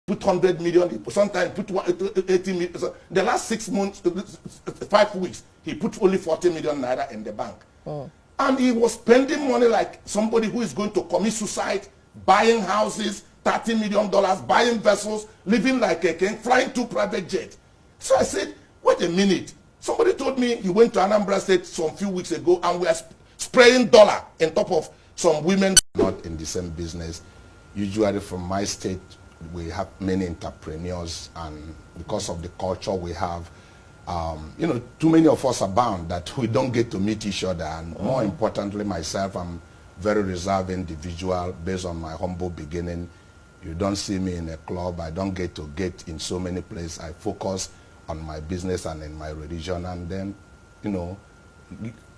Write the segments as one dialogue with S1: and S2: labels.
S1: put 100 million, sometimes put 80 million. So the last 6 months, 5 weeks, he put only 40 million naira in the bank. And he was spending money like somebody who is going to commit suicide, buying houses, $30 million, buying vessels, living like a king, flying 2 private jets. So I said, wait a minute. Somebody told me he went to Anambra State some few weeks ago and we are spraying dollar on top of some women. Not in the same business. Usually from my state, we have many entrepreneurs, and because of the culture we have, you know, too many of us are bound that we don't get to meet each other. And more importantly, myself, I'm very reserved individual based on my humble beginning. You don't see me in a club. I don't get to get in so many places. I focus on my business and in my religion, and then, you know,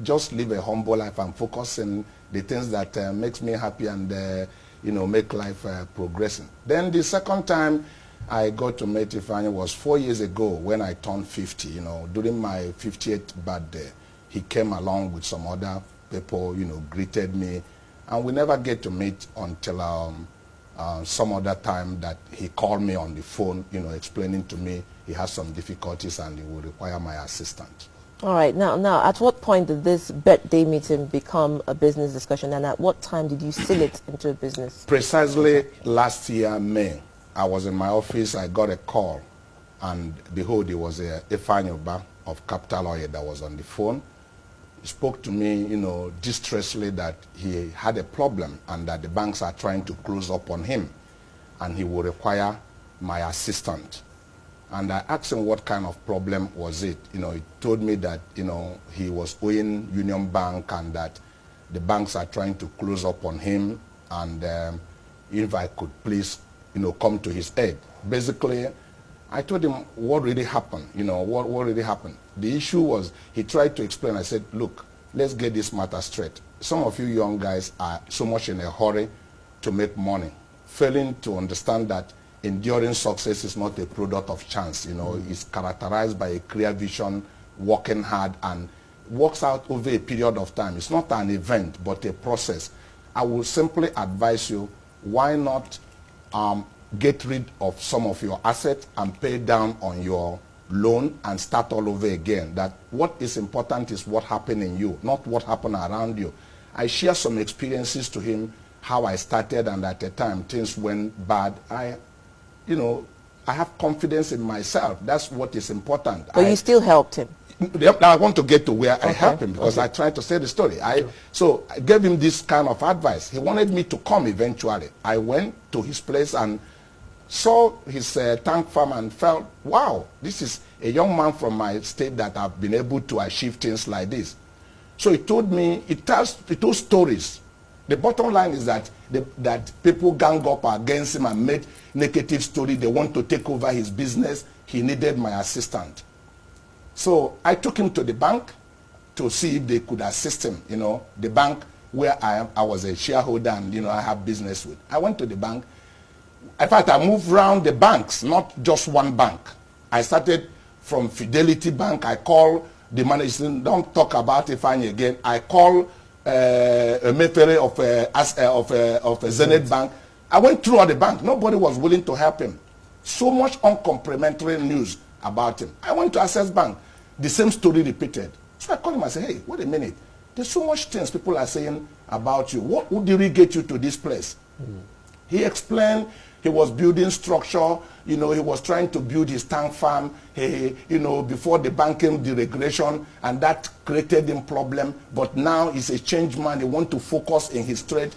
S1: just live a humble life and focus on the things that makes me happy and, you know, make life progressing. Then the second time I got to meet Ifeanyi was 4 years ago when I turned 50, you know, during my 50th birthday. He came along with some other people, you know, greeted me, and we never get to meet until some other time that he called me on the phone, you know, explaining to me he has some difficulties and he will require my assistance.
S2: All right. Now, at what point did this birthday meeting become a business discussion, and at what time did you seal it into a business? Precisely
S1: last year, May. I was in my office, I got a call, and behold, it was Ifeanyi Ubah of Capital Oil that was on the phone. He spoke to me, you know, distressfully that he had a problem and that the banks are trying to close up on him and he will require my assistance. And I asked him what kind of problem was it. You know, he told me that, you know, he was owing Union Bank and that the banks are trying to close up on him, and if I could please, you know, come to his aid. Basically, I told him what really happened, you know, what really happened. The issue was, he tried to explain. I said, look, let's get this matter straight. Some of you young guys are so much in a hurry to make money, failing to understand that enduring success is not a product of chance. You know, it's characterized by a clear vision, working hard, and works out over a period of time. It's not an event, but a process. I will simply advise you, why not get rid of some of your assets and pay down on your loan and start all over again. That what is important is what happened in you, not what happened around you. I share some experiences to him, how I started, and at the time things went bad. You know, I have confidence in myself. That's what is important.
S2: But you still helped him.
S1: I want to get to where I helped him, because I tried to say the story. So I gave him this kind of advice. He wanted me to come eventually. I went to his place and saw his tank farm and felt, wow, this is a young man from my state that have been able to achieve things like this. So he told me, he told stories. The bottom line is that that people gang up against him and made negative story. They want to take over his business. He needed my assistant. So I took him to the bank to see if they could assist him. You know, the bank where I was a shareholder and, you know, I have business with. I went to the bank. In fact, I moved around the banks, not just one bank. I started from Fidelity Bank. I called the manager, don't talk about Ifeanyi again. I called Mefere of Zenith Bank. I went through all the bank. Nobody was willing to help him. So much uncomplimentary news about him. I went to Access Bank. The same story repeated. So I called him and said, hey, wait a minute. There's so much things people are saying about you. What would really get you to this place? He explained he was building structure. You know, he was trying to build his tank farm, you know, before the banking deregulation, and that created him problem. But now he's a changed man. He wants to focus in his trade.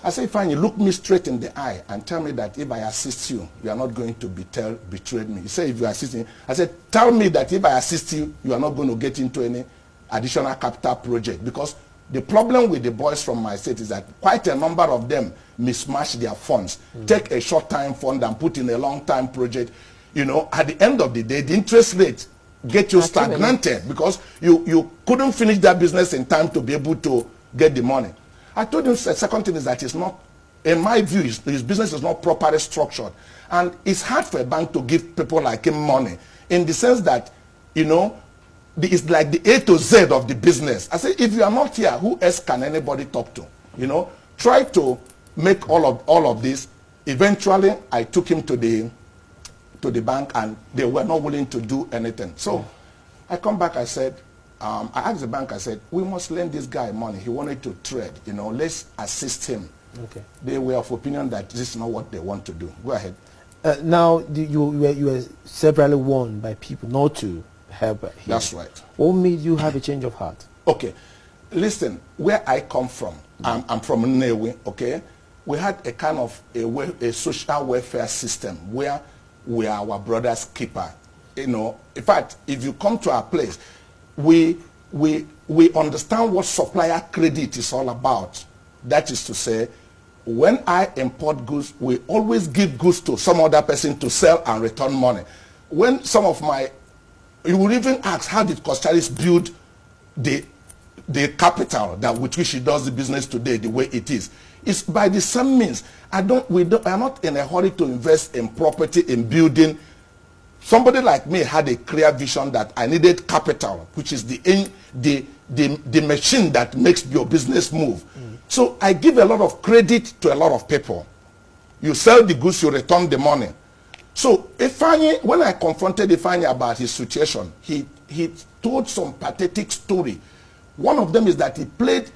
S1: I said, fine, you look me straight in the eye and tell me that if I assist you, you are not going to betray me. He said, if you assist me, I said, tell me that if I assist you, you are not going to get into any additional capital project. Because the problem with the boys from my state is that quite a number of them mismatch their funds. Take a short-time fund and put in a long-time project. You know, at the end of the day, the interest rate get you stagnated because you couldn't finish that business in time to be able to get the money. I told him the second thing is that it's not, in my view, his business is not properly structured. And it's hard for a bank to give people like him money in the sense that, you know, it's like the A to Z of the business. I say, if you are not here, who else can anybody talk to? You know, try to make all of this Eventually, I took him to the bank, and they were not willing to do anything. So I come back, I said, I asked the bank, I said, we must lend this guy money. He wanted to trade, you know, let's assist him.
S3: Okay.
S1: They were of opinion that this is not what they want to do. Go ahead.
S3: Now, you were severally warned by people not to help him.
S1: That's right.
S3: What made you have a change of heart?
S1: Okay. Listen, where I come from, I'm from Nnewi, okay? We had a kind of a social welfare system where we are our brother's keeper. You know, in fact, if you come to our place, we understand what supplier credit is all about. That is to say, when I import goods, we always give goods to some other person to sell and return money. When some of my, you will even ask, how did Costaris build the capital that with which he does the business today the way it is? It's by the same means. I'm not in a hurry to invest in property, in building. Somebody like me had a clear vision that I needed capital, which is the machine that makes your business move. So I give a lot of credit to a lot of people. You sell the goods, you return the money. So Ifeanyi, when I confronted Ifeanyi about his situation, he told some pathetic story. One of them is that he played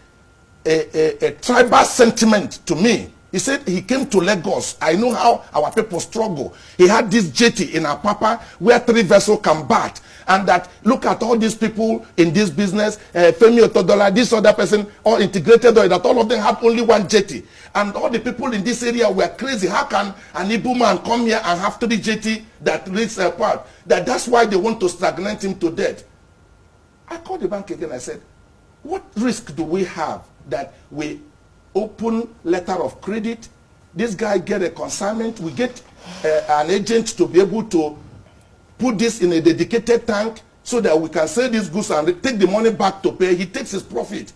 S1: a tribal sentiment to me. He said he came to Lagos. I know how our people struggle. He had this jetty in Apapa where 3 vessels can bat. And that, look at all these people in this business, Femi Otodola, this other person, all integrated, that all of them had only 1 jetty. And all the people in this area were crazy. How can an Igbo man come here and have 3 jetty that reach apart? That's why they want to stagnate him to death. I called the bank again. I said, what risk do we have that we open letter of credit, this guy get a consignment, we get an agent to be able to put this in a dedicated tank so that we can sell these goods and take the money back to pay. He takes his profit.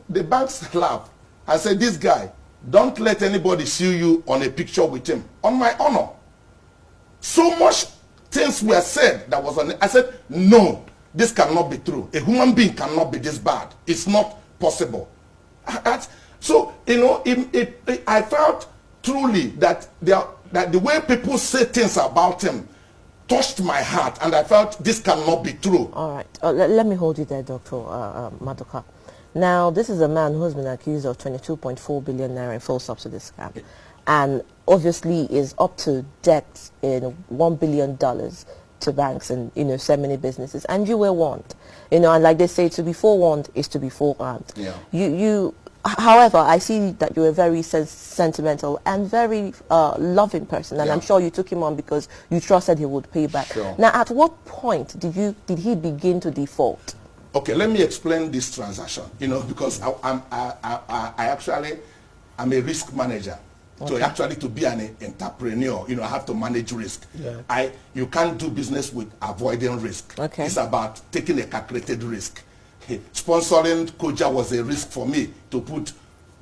S1: The banks laugh. I said, this guy, don't let anybody see you on a picture with him. On my honor. So much things were said that was on it. I said, no, this cannot be true. A human being cannot be this bad. It's not possible. So, you know, I felt truly that the way people say things about him touched my heart, and I felt this cannot be true.
S2: All right. Let me hold you there, Dr. Maduka. Now, this is a man who has been accused of 22.4 billion naira in full subsidy scam, and obviously is up to debt in $1 billion to banks and, you know, so many businesses. And you were warned, you know, and like they say, to be forewarned is to be forearmed. Yeah. However, I see that you're a very sentimental and very loving person, and I'm sure you took him on because you trusted he would pay back.
S1: Sure.
S2: Now, at what point did he begin to default?
S1: Okay, let me explain this transaction. You know, because I'm a risk manager. Okay. So actually, to be an entrepreneur, you know, I have to manage risk. Yeah. You can't do business with avoiding risk. Okay. It's about taking a calculated risk. Sponsoring Koja was a risk for me to put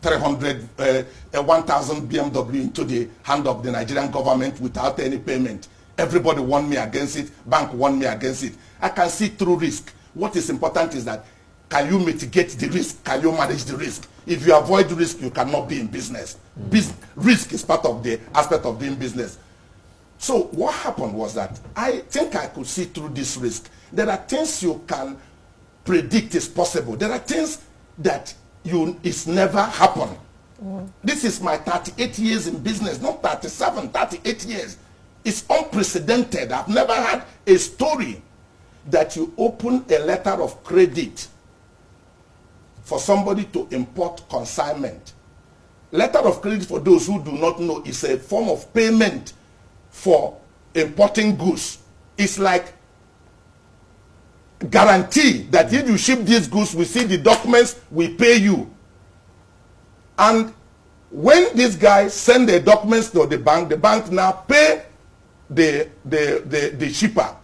S1: 1,000 BMW into the hand of the Nigerian government without any payment. Everybody warned me against it. Bank warned me against it. I can see through risk. What is important is that, can you mitigate the risk? Can you manage the risk? If you avoid risk, you cannot be in business. Risk is part of the aspect of doing business. So what happened was that I think I could see through this risk. There are things you can predict is possible. There are things that it's never happened. This is my 38 years in business, not 37, 38 years. It's unprecedented. I've never had a story that you open a letter of credit for somebody to import consignment. Letter of credit, for those who do not know, is a form of payment for importing goods. It's like guarantee that if you ship these goods, we see the documents, we pay you. And when these guys send their documents to the bank now pay the shipper.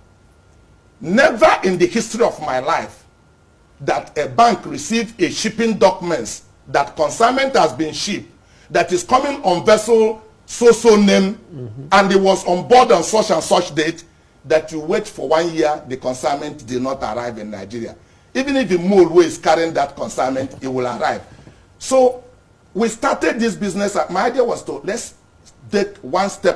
S1: Never in the history of my life that a bank received a shipping documents that consignment has been shipped, that is coming on vessel so name, and it was on board on such and such date, that you wait for 1 year, the consignment did not arrive in Nigeria. Even if the mole who is carrying that consignment, it will arrive. So we started this business. My idea was to let's take one step